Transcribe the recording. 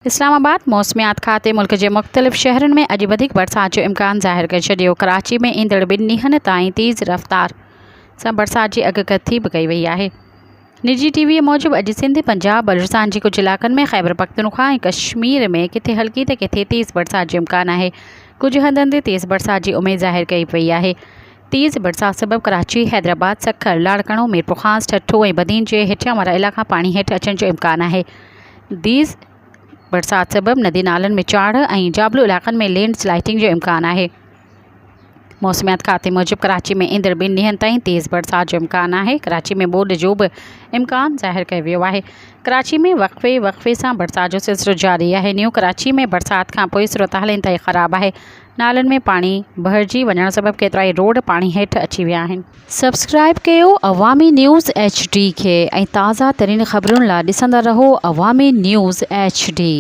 इस्लामाबाद मौसमियात खाते मुल्क के मुख़्तलिफ़ शहरनि में अॼु वधीक बरसात जो इम्कान ज़ाहिर करे छॾियो। कराची में ईंदड़ 2 ॾींहनि ताईं तेज़ रफ़्तार सां बरसात जी अॻकथी बि कई वई आहे। निजी टीवीअ मूजिबि अॼु सिंध, पंजाब, बलूचिस्तान जे कुझु इलाइक़नि में, ख़ैबर पख्तूनख्वा ऐं कश्मीर में किथे हल्की त किथे तेज़ बरसात जो इम्कान आहे। कुझु हंधनि ते तेज़ बरसात जी उमेद ज़ाहिर कई पई आहे। तेज़ बरसात सबबि कराची, हैदराबाद, सखर, लाड़काणो, मीरपुर ख़ास, ठठो ऐं बदीन जे हेठियां वारा इलाइक़ा पाणी हेठि अचण जो इम्कान आहे। तेज़ बरसात सबबि नदी नालनि में चाढ़ ऐं जाबलू इलाइक़नि में लैंड स्लाइडिंग जो इम्कान आहे। मौसमियात खाते मूजिबि कराची में ईंदड़ 2 ॾींहनि ताईं तेज़ बरसात जो इम्कान आहे। कराची में ॿोॾि जो बि इम्कान ज़ाहिर कयो वियो आहे। कराची में वक़्फ़े सां बरसात जो सिलसिलो जारी आहे। न्यू कराची में बरसात खां पोइ सूरतहाल इंतहाई ख़राब आहे। नालनि में पाणी भरिजी वञण सबबि केतिरा ई रोड पाणी हेठि अची विया आहिनि। सब्सक्राइब कयो अवामी न्यूज़ HD खे ऐं ताज़ा तरीन ख़बरुनि लाइ ॾिसंदा रहो अवामी न्यूज़ HD।